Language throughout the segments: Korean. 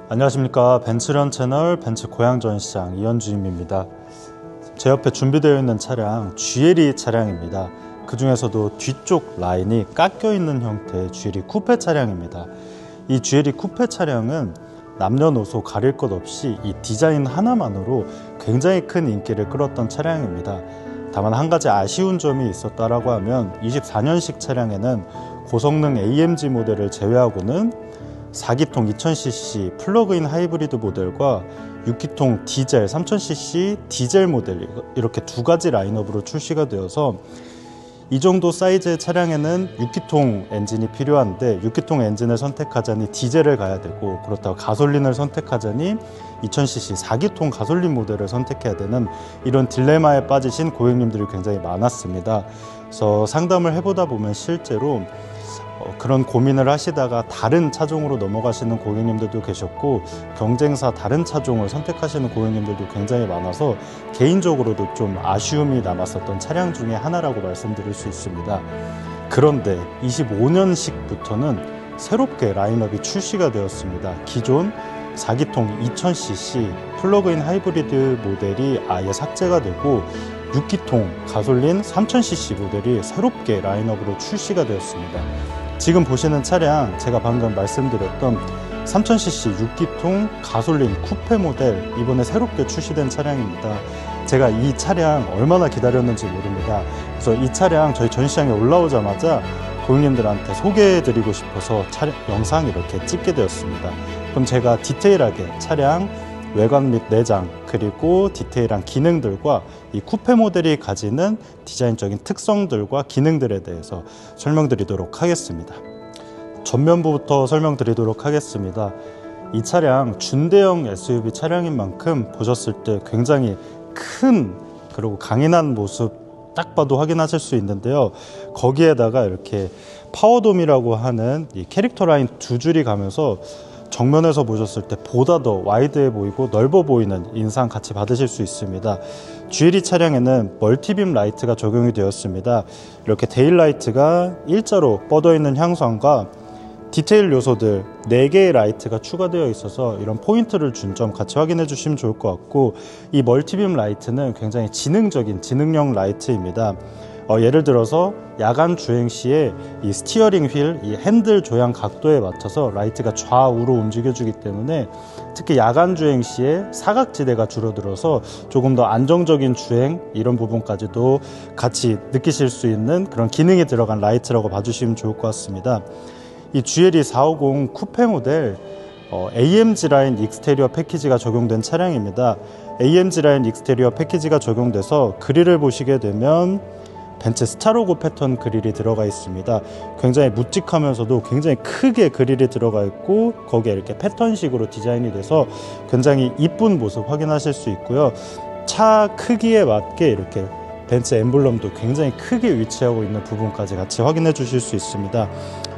안녕하십니까. 벤츠련 채널 벤츠 고양전시장 이현주임입니다. 제 옆에 준비되어 있는 차량 GLE 차량입니다. 그 중에서도 뒤쪽 라인이 깎여 있는 형태의 GLE 쿠페 차량입니다. 이 GLE 쿠페 차량은 남녀노소 가릴 것 없이 이 디자인 하나만으로 굉장히 큰 인기를 끌었던 차량입니다. 다만 한 가지 아쉬운 점이 있었다라고 하면 24년식 차량에는 고성능 AMG 모델을 제외하고는 4기통 2000cc 플러그인 하이브리드 모델과 6기통 디젤 3000cc 디젤 모델 이렇게 두 가지 라인업으로 출시가 되어서 이 정도 사이즈의 차량에는 6기통 엔진이 필요한데 6기통 엔진을 선택하자니 디젤을 가야 되고, 그렇다고 가솔린을 선택하자니 2000cc 4기통 가솔린 모델을 선택해야 되는 이런 딜레마에 빠지신 고객님들이 굉장히 많았습니다. 그래서 상담을 해보다 보면 실제로 그런 고민을 하시다가 다른 차종으로 넘어가시는 고객님들도 계셨고, 경쟁사 다른 차종을 선택하시는 고객님들도 굉장히 많아서 개인적으로도 좀 아쉬움이 남았었던 차량 중에 하나라고 말씀드릴 수 있습니다. 그런데 25년식부터는 새롭게 라인업이 출시가 되었습니다. 기존 4기통 2000cc 플러그인 하이브리드 모델이 아예 삭제가 되고 6기통 가솔린 3000cc 모델이 새롭게 라인업으로 출시가 되었습니다. 지금 보시는 차량, 제가 방금 말씀드렸던 3000cc 6기통 가솔린 쿠페 모델, 이번에 새롭게 출시된 차량입니다. 제가 이 차량 얼마나 기다렸는지 모릅니다. 그래서 이 차량 저희 전시장에 올라오자마자 고객님들한테 소개해드리고 싶어서 영상 이렇게 찍게 되었습니다. 그럼 제가 디테일하게 차량 외관 및 내장, 그리고 디테일한 기능들과 이 쿠페 모델이 가지는 디자인적인 특성들과 기능들에 대해서 설명드리도록 하겠습니다. 전면부부터 설명드리도록 하겠습니다. 이 차량 준대형 SUV 차량인 만큼 보셨을 때 굉장히 큰 그리고 강인한 모습 딱 봐도 확인하실 수 있는데요. 거기에다가 이렇게 파워돔이라고 하는 이 캐릭터 라인 두 줄이 가면서 정면에서 보셨을 때 보다 더 와이드해 보이고 넓어 보이는 인상 같이 받으실 수 있습니다. GLE 차량에는 멀티빔 라이트가 적용이 되었습니다. 이렇게 데일라이트가 일자로 뻗어 있는 향선과 디테일 요소들 4개의 라이트가 추가되어 있어서 이런 포인트를 준 점 같이 확인해 주시면 좋을 것 같고, 이 멀티빔 라이트는 굉장히 지능형 라이트입니다. 예를 들어서 야간 주행 시에 이 스티어링 휠, 이 핸들 조향 각도에 맞춰서 라이트가 좌우로 움직여주기 때문에 특히 야간 주행 시에 사각지대가 줄어들어서 조금 더 안정적인 주행, 이런 부분까지도 같이 느끼실 수 있는 그런 기능이 들어간 라이트라고 봐주시면 좋을 것 같습니다. 이 GLE 450 쿠페 모델 AMG 라인 익스테리어 패키지가 적용된 차량입니다. AMG 라인 익스테리어 패키지가 적용돼서 그릴을 보시게 되면 벤츠 스타로고 패턴 그릴이 들어가 있습니다. 굉장히 묵직하면서도 굉장히 크게 그릴이 들어가 있고, 거기에 이렇게 패턴식으로 디자인이 돼서 굉장히 이쁜 모습 확인하실 수 있고요. 차 크기에 맞게 이렇게 벤츠 엠블럼도 굉장히 크게 위치하고 있는 부분까지 같이 확인해 주실 수 있습니다.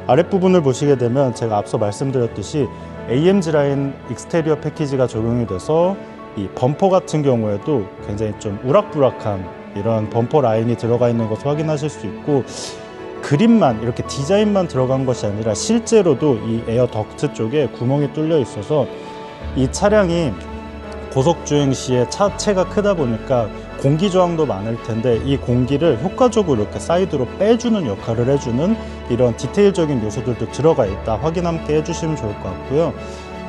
아랫부분을 보시게 되면 제가 앞서 말씀드렸듯이 AMG 라인 익스테리어 패키지가 적용이 돼서 이 범퍼 같은 경우에도 굉장히 좀 우락부락한 이런 범퍼 라인이 들어가 있는 것을 확인하실 수 있고, 그림만 이렇게 디자인만 들어간 것이 아니라 실제로도 이 에어 덕트 쪽에 구멍이 뚫려 있어서 이 차량이 고속주행 시에 차체가 크다 보니까 공기 저항도 많을 텐데 이 공기를 효과적으로 이렇게 사이드로 빼주는 역할을 해주는 이런 디테일적인 요소들도 들어가 있다 확인 함께 해주시면 좋을 것 같고요.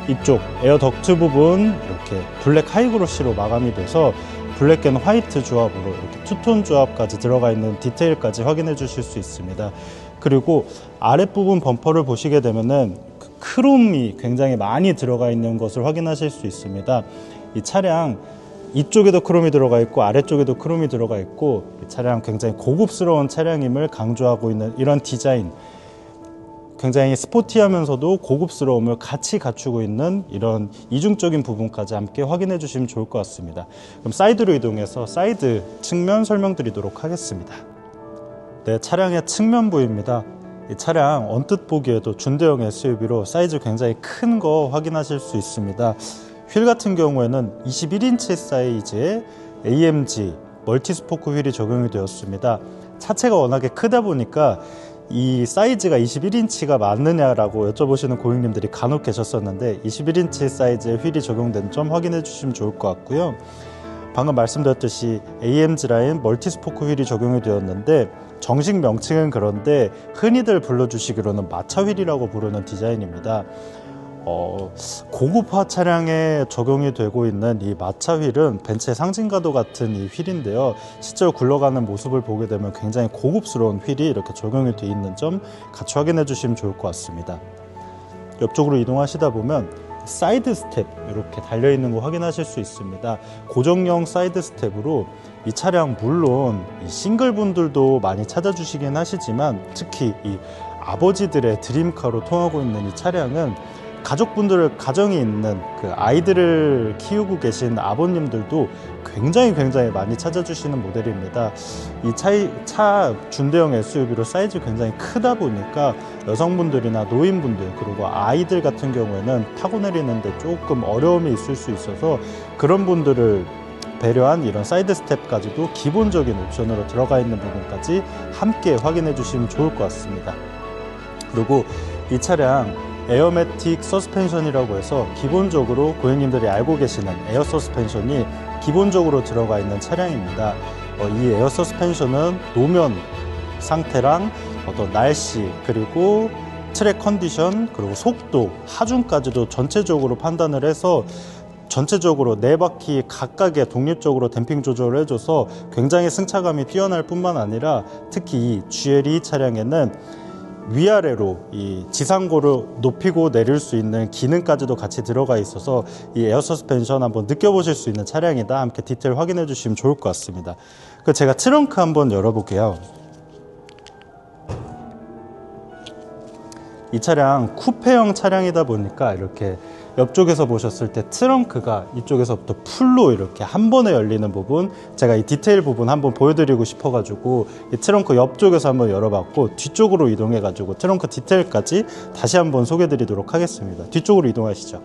이쪽 에어 덕트 부분 이렇게 블랙 하이그로시로 마감이 돼서 블랙 앤 화이트 조합으로 이렇게 투톤 조합까지 들어가 있는 디테일까지 확인해 주실 수 있습니다. 그리고 아랫부분 범퍼를 보시게 되면은 크롬이 굉장히 많이 들어가 있는 것을 확인하실 수 있습니다. 이 차량 이쪽에도 크롬이 들어가 있고 아래쪽에도 크롬이 들어가 있고, 이 차량 굉장히 고급스러운 차량임을 강조하고 있는 이런 디자인, 굉장히 스포티하면서도 고급스러움을 같이 갖추고 있는 이런 이중적인 부분까지 함께 확인해 주시면 좋을 것 같습니다. 그럼 사이드로 이동해서 사이드 측면 설명드리도록 하겠습니다. 네, 차량의 측면부입니다. 이 차량 언뜻 보기에도 준대형 SUV로 사이즈 굉장히 큰 거 확인하실 수 있습니다. 휠 같은 경우에는 21인치 사이즈의 AMG 멀티스포크 휠이 적용이 되었습니다. 차체가 워낙에 크다 보니까 이 사이즈가 21인치가 맞느냐라고 여쭤보시는 고객님들이 간혹 계셨었는데 21인치 사이즈의 휠이 적용된 점 확인해 주시면 좋을 것 같고요. 방금 말씀드렸듯이 AMG 라인 멀티스포크 휠이 적용이 되었는데 정식 명칭은 그런데 흔히들 불러주시기로는 마차 휠이라고 부르는 디자인입니다. 고급화 차량에 적용이 되고 있는 이 마차 휠은 벤츠의 상징과도 같은 이 휠인데요. 실제로 굴러가는 모습을 보게 되면 굉장히 고급스러운 휠이 이렇게 적용이 되어 있는 점 같이 확인해 주시면 좋을 것 같습니다. 옆쪽으로 이동하시다 보면 사이드 스텝 이렇게 달려있는 거 확인하실 수 있습니다. 고정형 사이드 스텝으로 이 차량 물론 이 싱글분들도 많이 찾아주시긴 하시지만 특히 이 아버지들의 드림카로 통하고 있는 이 차량은 가족분들 가정이 있는 그 아이들을 키우고 계신 아버님들도 굉장히 많이 찾아주시는 모델입니다. 이 차 준대형 SUV로 사이즈 굉장히 크다 보니까 여성분들이나 노인분들 그리고 아이들 같은 경우에는 타고 내리는데 조금 어려움이 있을 수 있어서 그런 분들을 배려한 이런 사이드 스텝까지도 기본적인 옵션으로 들어가 있는 부분까지 함께 확인해 주시면 좋을 것 같습니다. 그리고 이 차량 에어매틱 서스펜션이라고 해서 기본적으로 고객님들이 알고 계시는 에어 서스펜션이 기본적으로 들어가 있는 차량입니다. 이 에어 서스펜션은 노면 상태랑 어떤 날씨 그리고 트랙 컨디션 그리고 속도 하중까지도 전체적으로 판단을 해서 전체적으로 네 바퀴 각각의 독립적으로 댐핑 조절을 해줘서 굉장히 승차감이 뛰어날 뿐만 아니라 특히 이 GLE 차량에는 위아래로 이 지상고를 높이고 내릴 수 있는 기능까지도 같이 들어가 있어서 이 에어 서스펜션 한번 느껴보실 수 있는 차량이다. 함께 디테일 확인해 주시면 좋을 것 같습니다. 제가 트렁크 한번 열어볼게요. 이 차량 쿠페형 차량이다 보니까 이렇게 옆쪽에서 보셨을 때 트렁크가 이쪽에서부터 풀로 이렇게 한 번에 열리는 부분, 제가 이 디테일 부분 한번 보여드리고 싶어 가지고 이 트렁크 옆쪽에서 한번 열어봤고 뒤쪽으로 이동해 가지고 트렁크 디테일까지 다시 한번 소개해 드리도록 하겠습니다. 뒤쪽으로 이동하시죠.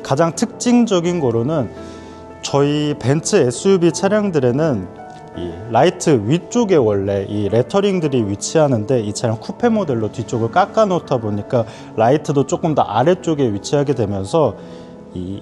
가장 특징적인 거로는 저희 벤츠 SUV 차량들에는 이 라이트 위쪽에 원래 이 레터링들이 위치하는데 이 차량 쿠페 모델로 뒤쪽을 깎아 놓다 보니까 라이트도 조금 더 아래쪽에 위치하게 되면서 이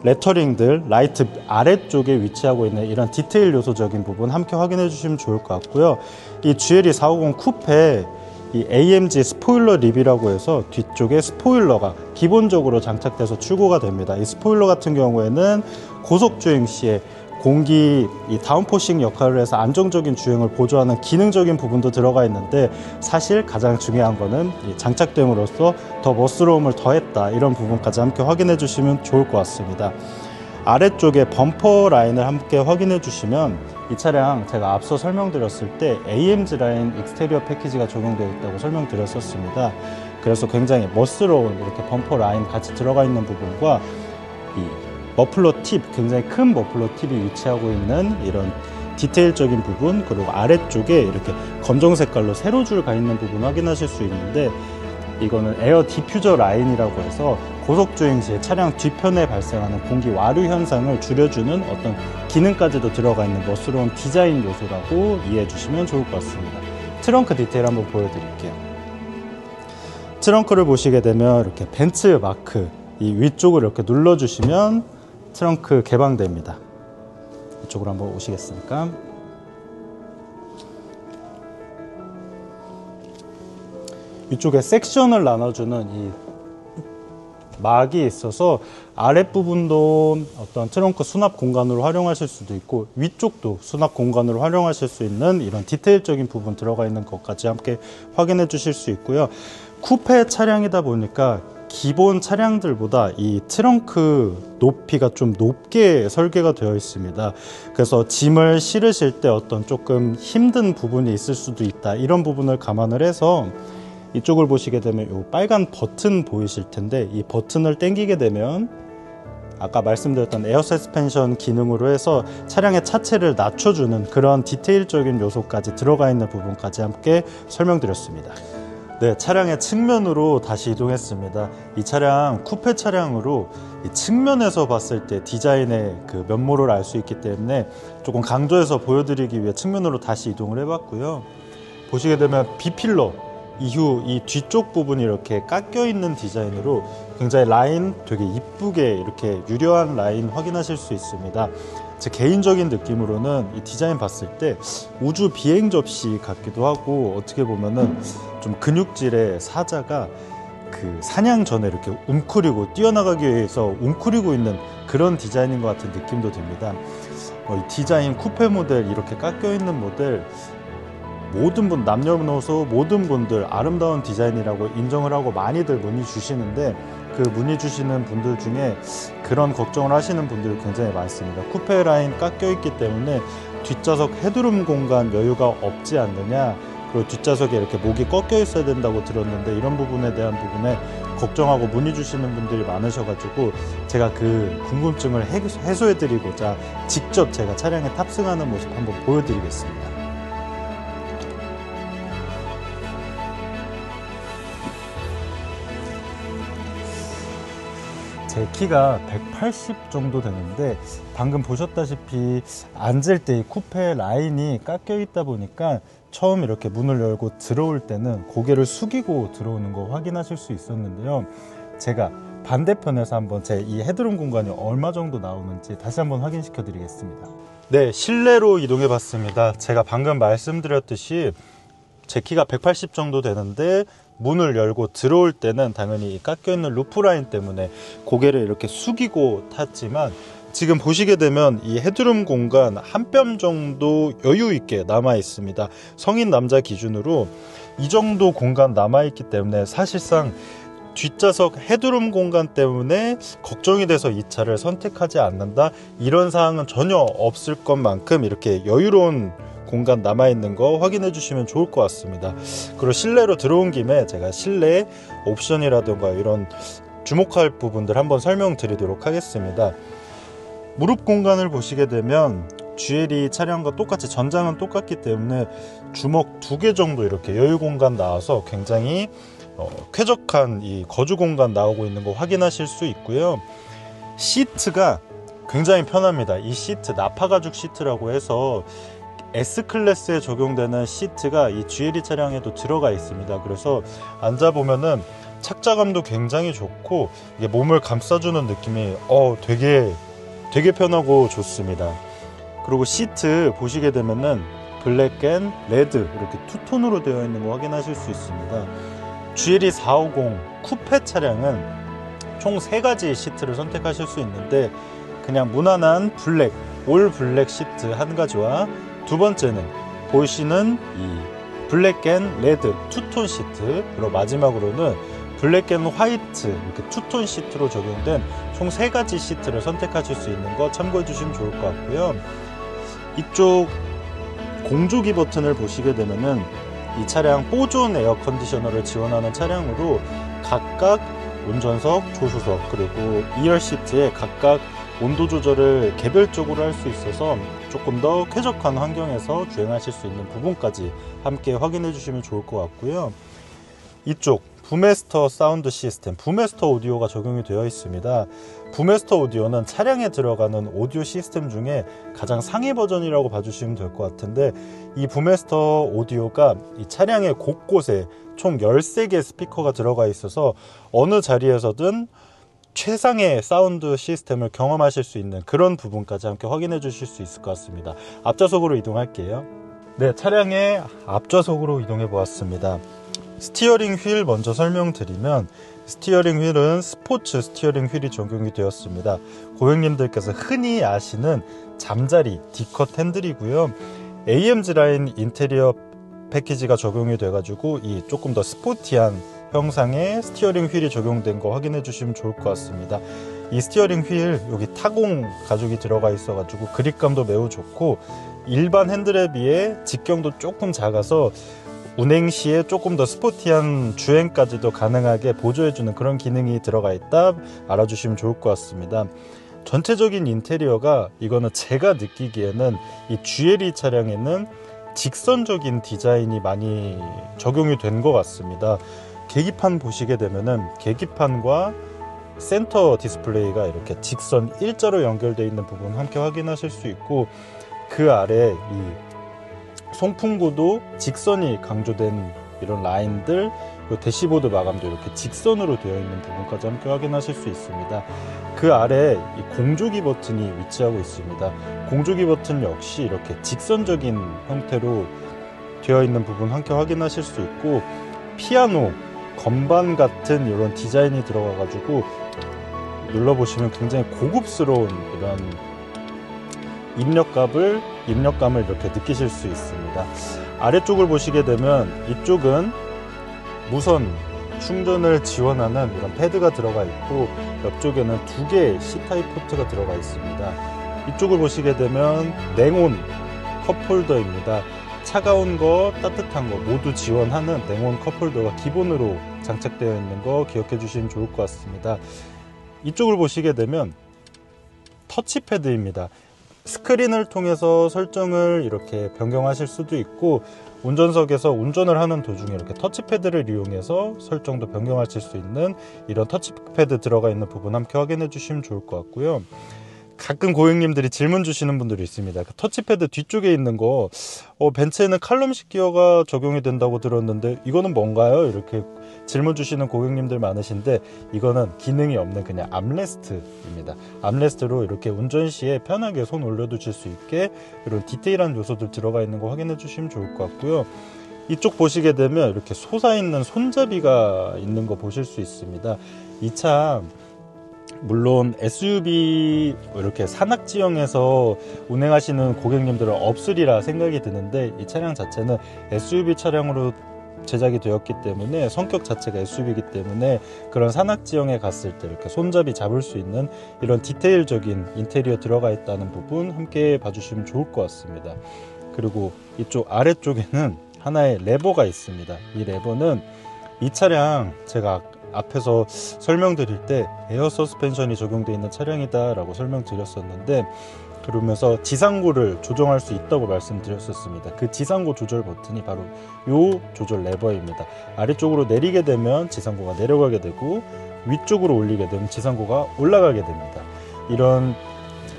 레터링들 라이트 아래쪽에 위치하고 있는 이런 디테일 요소적인 부분 함께 확인해 주시면 좋을 것 같고요. 이 GLE 450 쿠페 이 AMG 스포일러 립이라고 해서 뒤쪽에 스포일러가 기본적으로 장착돼서 출고가 됩니다. 이 스포일러 같은 경우에는 고속 주행 시에 공기 이 다운포싱 역할을 해서 안정적인 주행을 보조하는 기능적인 부분도 들어가 있는데 사실 가장 중요한 거는 이 장착됨으로써 더 멋스러움을 더했다 이런 부분까지 함께 확인해 주시면 좋을 것 같습니다. 아래쪽에 범퍼 라인을 함께 확인해 주시면 이 차량 제가 앞서 설명드렸을 때 AMG 라인 익스테리어 패키지가 적용되어 있다고 설명드렸었습니다. 그래서 굉장히 멋스러운 이렇게 범퍼 라인 같이 들어가 있는 부분과 이 머플러 팁, 굉장히 큰 머플러 팁이 위치하고 있는 이런 디테일적인 부분 그리고 아래쪽에 이렇게 검정 색깔로 세로줄 가 있는 부분 확인하실 수 있는데 이거는 에어 디퓨저 라인이라고 해서 고속주행 시에 차량 뒤편에 발생하는 공기 와류 현상을 줄여주는 어떤 기능까지도 들어가 있는 멋스러운 디자인 요소라고 이해해 주시면 좋을 것 같습니다. 트렁크 디테일 한번 보여드릴게요. 트렁크를 보시게 되면 이렇게 벤츠 마크 이 위쪽을 이렇게 눌러주시면 트렁크 개방됩니다. 이쪽으로 한번 오시겠습니까? 이쪽에 섹션을 나눠주는 이 막이 있어서 아랫부분도 어떤 트렁크 수납 공간으로 활용하실 수도 있고 위쪽도 수납 공간으로 활용하실 수 있는 이런 디테일적인 부분 들어가 있는 것까지 함께 확인해 주실 수 있고요. 쿠페 차량이다 보니까 기본 차량들보다 이 트렁크 높이가 좀 높게 설계가 되어 있습니다. 그래서 짐을 실으실 때 어떤 조금 힘든 부분이 있을 수도 있다 이런 부분을 감안을 해서 이쪽을 보시게 되면 이 빨간 버튼 보이실 텐데 이 버튼을 당기게 되면 아까 말씀드렸던 에어 서스펜션 기능으로 해서 차량의 차체를 낮춰주는 그런 디테일적인 요소까지 들어가 있는 부분까지 함께 설명드렸습니다. 네, 차량의 측면으로 다시 이동했습니다. 이 차량 쿠페 차량으로 이 측면에서 봤을 때 디자인의 그 면모를 알 수 있기 때문에 조금 강조해서 보여드리기 위해 측면으로 다시 이동을 해봤고요. 보시게 되면 B필러 이후 이 뒤쪽 부분이 이렇게 깎여 있는 디자인으로 굉장히 라인 되게 이쁘게 이렇게 유려한 라인 확인하실 수 있습니다. 제 개인적인 느낌으로는 이 디자인 봤을 때 우주 비행 접시 같기도 하고, 어떻게 보면은 좀 근육질의 사자가 그 사냥 전에 이렇게 웅크리고 뛰어나가기 위해서 웅크리고 있는 그런 디자인인 것 같은 느낌도 듭니다. 이 디자인 쿠페 모델, 이렇게 깎여 있는 모델, 모든 분, 남녀노소 모든 분들 아름다운 디자인이라고 인정을 하고 많이들 문의 주시는데, 그 문의 주시는 분들 중에 그런 걱정을 하시는 분들이 굉장히 많습니다. 쿠페 라인 깎여 있기 때문에 뒷좌석 헤드룸 공간 여유가 없지 않느냐, 그리고 뒷좌석에 이렇게 목이 꺾여 있어야 된다고 들었는데, 이런 부분에 대한 부분에 걱정하고 문의 주시는 분들이 많으셔가지고 제가 그 궁금증을 해소해 드리고자 직접 제가 차량에 탑승하는 모습 한번 보여드리겠습니다. 제 키가 180 정도 되는데, 방금 보셨다시피 앉을 때 이 쿠페 라인이 깎여 있다 보니까 처음 이렇게 문을 열고 들어올 때는 고개를 숙이고 들어오는 거 확인하실 수 있었는데요. 제가 반대편에서 한번 제 이 헤드룸 공간이 얼마 정도 나오는지 다시 한번 확인시켜 드리겠습니다. 네, 실내로 이동해 봤습니다. 제가 방금 말씀드렸듯이 제 키가 180 정도 되는데, 문을 열고 들어올 때는 당연히 깎여있는 루프라인 때문에 고개를 이렇게 숙이고 탔지만, 지금 보시게 되면 이 헤드룸 공간 한 뼘 정도 여유 있게 남아 있습니다. 성인 남자 기준으로 이 정도 공간 남아 있기 때문에 사실상 뒷좌석 헤드룸 공간 때문에 걱정이 돼서 이 차를 선택하지 않는다, 이런 사항은 전혀 없을 것만큼 이렇게 여유로운 공간 남아있는 거 확인해 주시면 좋을 것 같습니다. 그리고 실내로 들어온 김에 제가 실내 옵션이라든가 이런 주목할 부분들 한번 설명드리도록 하겠습니다. 무릎 공간을 보시게 되면 GLE 차량과 똑같이 전장은 똑같기 때문에 주먹 2개 정도 이렇게 여유 공간 나와서 굉장히 쾌적한 이 거주 공간 나오고 있는 거 확인하실 수 있고요. 시트가 굉장히 편합니다. 이 시트 나파 가죽 시트라고 해서 S클래스에 적용되는 시트가 이 GLE 차량에도 들어가 있습니다. 그래서 앉아보면은 착자감도 굉장히 좋고, 이게 몸을 감싸주는 느낌이 되게 편하고 좋습니다. 그리고 시트 보시게 되면은 블랙 앤 레드 이렇게 투톤으로 되어 있는 거 확인하실 수 있습니다. GLE 450 쿠페 차량은 총 3가지 시트를 선택하실 수 있는데, 그냥 무난한 블랙, 올 블랙 시트 한 가지와, 두 번째는 보시는 이 블랙 앤 레드 투톤 시트, 그리고 마지막으로는 블랙 앤 화이트 이렇게 투톤 시트로 적용된 총 3가지 시트를 선택하실 수 있는 거 참고해 주시면 좋을 것 같고요. 이쪽 공조기 버튼을 보시게 되면은 이 차량 4존 에어 컨디셔너를 지원하는 차량으로 각각 운전석, 조수석, 그리고 2열 시트에 각각 온도 조절을 개별적으로 할 수 있어서 조금 더 쾌적한 환경에서 주행하실 수 있는 부분까지 함께 확인해 주시면 좋을 것 같고요. 이쪽 부메스터 사운드 시스템, 부메스터 오디오가 적용이 되어 있습니다. 부메스터 오디오는 차량에 들어가는 오디오 시스템 중에 가장 상위 버전이라고 봐주시면 될 것 같은데, 이 부메스터 오디오가 이 차량의 곳곳에 총 13개 스피커가 들어가 있어서 어느 자리에서든 최상의 사운드 시스템을 경험하실 수 있는 그런 부분까지 함께 확인해 주실 수 있을 것 같습니다. 앞좌석으로 이동할게요. 네, 차량의 앞좌석으로 이동해 보았습니다. 스티어링 휠 먼저 설명드리면, 스티어링 휠은 스포츠 스티어링 휠이 적용이 되었습니다. 고객님들께서 흔히 아시는 잠자리 D컷 핸들이고요. AMG 라인 인테리어 패키지가 적용이 돼가지고 이 조금 더 스포티한 형상의 스티어링 휠이 적용된 거 확인해 주시면 좋을 것 같습니다. 이 스티어링 휠 여기 타공 가죽이 들어가 있어 가지고 그립감도 매우 좋고, 일반 핸들에 비해 직경도 조금 작아서 운행 시에 조금 더 스포티한 주행까지도 가능하게 보조해주는 그런 기능이 들어가 있다 알아주시면 좋을 것 같습니다. 전체적인 인테리어가, 이거는 제가 느끼기에는 이 GLE 차량에는 직선적인 디자인이 많이 적용이 된 것 같습니다. 계기판 보시게 되면은 계기판과 센터 디스플레이가 이렇게 직선 일자로 연결되어 있는 부분 함께 확인하실 수 있고, 그 아래 이 송풍구도 직선이 강조된 이런 라인들, 그리고 대시보드 마감도 이렇게 직선으로 되어 있는 부분까지 함께 확인하실 수 있습니다. 그 아래 이 공조기 버튼이 위치하고 있습니다. 공조기 버튼 역시 이렇게 직선적인 형태로 되어 있는 부분 함께 확인하실 수 있고, 피아노 건반 같은 이런 디자인이 들어가 가지고 눌러보시면 굉장히 고급스러운 이런 입력감을 이렇게 느끼실 수 있습니다. 아래쪽을 보시게 되면 이쪽은 무선 충전을 지원하는 이런 패드가 들어가 있고, 옆쪽에는 2개의 C타입 포트가 들어가 있습니다. 이쪽을 보시게 되면 냉온 컵홀더입니다. 차가운 거, 따뜻한 거 모두 지원하는 냉온 컵홀더가 기본으로 장착되어 있는 거 기억해 주시면 좋을 것 같습니다. 이쪽을 보시게 되면 터치패드입니다. 스크린을 통해서 설정을 이렇게 변경하실 수도 있고, 운전석에서 운전을 하는 도중에 이렇게 터치패드를 이용해서 설정도 변경하실 수 있는 이런 터치패드 들어가 있는 부분 함께 확인해 주시면 좋을 것 같고요. 가끔 고객님들이 질문 주시는 분들이 있습니다. 그 터치패드 뒤쪽에 있는 거 벤츠에는 칼럼식 기어가 적용이 된다고 들었는데 이거는 뭔가요? 이렇게 질문 주시는 고객님들 많으신데, 이거는 기능이 없는 그냥 암레스트입니다. 암레스트로 이렇게 운전 시에 편하게 손 올려두실 수 있게 이런 디테일한 요소들 들어가 있는 거 확인해 주시면 좋을 것 같고요. 이쪽 보시게 되면 이렇게 솟아있는 손잡이가 있는 거 보실 수 있습니다. 이 차 물론 SUV 이렇게 산악지형에서 운행하시는 고객님들은 없으리라 생각이 드는데, 이 차량 자체는 SUV 차량으로 제작이 되었기 때문에, 성격 자체가 SUV이기 때문에 그런 산악지형에 갔을 때 이렇게 손잡이 잡을 수 있는 이런 디테일적인 인테리어 들어가 있다는 부분 함께 봐주시면 좋을 것 같습니다. 그리고 이쪽 아래쪽에는 하나의 레버가 있습니다. 이 레버는 이 차량 제가 앞에서 설명드릴 때 에어 서스펜션이 적용되어 있는 차량이다 라고 설명드렸었는데, 그러면서 지상고를 조정할 수 있다고 말씀드렸었습니다. 그 지상고 조절 버튼이 바로 이 조절 레버입니다. 아래쪽으로 내리게 되면 지상고가 내려가게 되고, 위쪽으로 올리게 되면 지상고가 올라가게 됩니다. 이런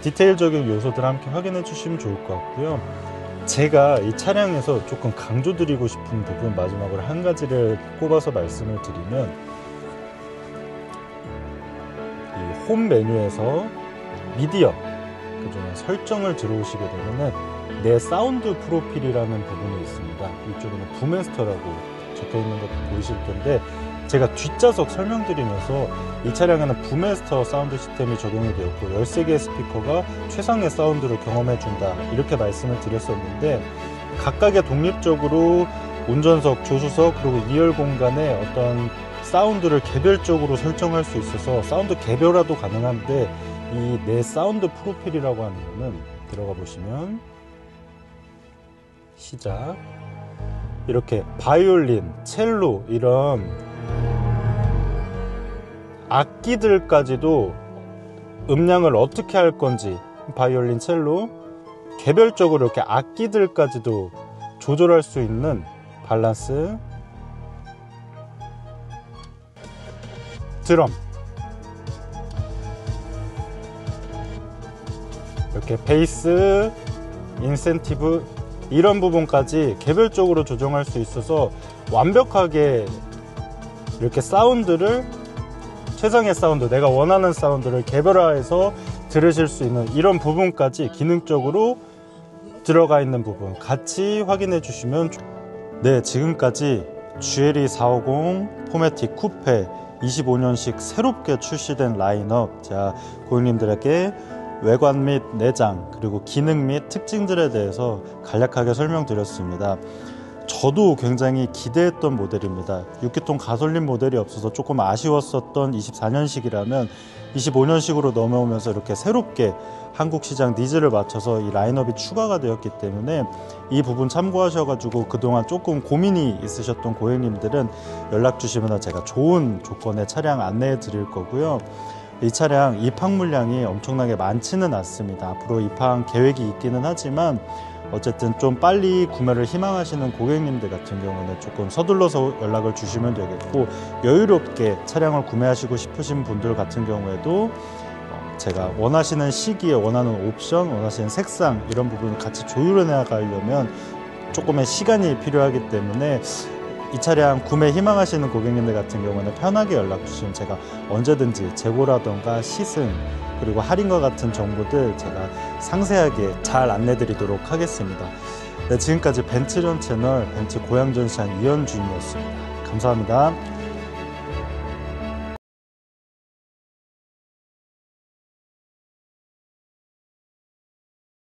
디테일적인 요소들 함께 확인해 주시면 좋을 것 같고요. 제가 이 차량에서 조금 강조드리고 싶은 부분, 마지막으로 한 가지를 꼽아서 말씀을 드리면, 이 홈 메뉴에서 미디어 그중에 설정을 들어오시게 되면은 내 사운드 프로필이라는 부분이 있습니다. 이쪽에는 부메스터라고 적혀 있는 것 보이실 텐데, 제가 뒷좌석 설명드리면서 이 차량에는 부메스터 사운드 시스템이 적용이 되었고 13개의 스피커가 최상의 사운드를 경험해 준다 이렇게 말씀을 드렸었는데, 각각의 독립적으로 운전석, 조수석 그리고 2열 공간에 어떤 사운드를 개별적으로 설정할 수 있어서 사운드 개별화도 가능한데, 이 내 사운드 프로필이라고 하는 거는 들어가 보시면 시작, 이렇게 바이올린, 첼로 이런 악기들까지도 음량을 어떻게 할 건지, 바이올린, 첼로 개별적으로 이렇게 악기들까지도 조절할 수 있는 밸런스, 드럼, 이렇게 베이스, 인센티브 이런 부분까지 개별적으로 조정할 수 있어서 완벽하게 이렇게 사운드를, 최상의 사운드, 내가 원하는 사운드를 개별화해서 들으실 수 있는 이런 부분까지 기능적으로 들어가 있는 부분 같이 확인해 주시면 네, 지금까지 GLE 450 포매틱 쿠페 25년식 새롭게 출시된 라인업, 제가 고객님들에게 외관 및 내장 그리고 기능 및 특징들에 대해서 간략하게 설명드렸습니다. 저도 굉장히 기대했던 모델입니다. 6기통 가솔린 모델이 없어서 조금 아쉬웠었던 24년식이라면 25년식으로 넘어오면서 이렇게 새롭게 한국 시장 니즈를 맞춰서 이 라인업이 추가가 되었기 때문에 이 부분 참고하셔가지고 그동안 조금 고민이 있으셨던 고객님들은 연락 주시면 제가 좋은 조건의 차량 안내해 드릴 거고요. 이 차량 입항 물량이 엄청나게 많지는 않습니다. 앞으로 입항 계획이 있기는 하지만 어쨌든 좀 빨리 구매를 희망하시는 고객님들 같은 경우는 조금 서둘러서 연락을 주시면 되겠고, 여유롭게 차량을 구매하시고 싶으신 분들 같은 경우에도 제가 원하시는 시기에 원하는 옵션, 원하시는 색상 이런 부분을 같이 조율해 나가려면 조금의 시간이 필요하기 때문에 이 차량 구매 희망하시는 고객님들 같은 경우는 편하게 연락 주시면 제가 언제든지 재고라던가 시승 그리고 할인과 같은 정보들 제가 상세하게 잘 안내 드리도록 하겠습니다. 네, 지금까지 벤츠전 채널 벤츠 고양전시장 이현주임이었습니다. 감사합니다.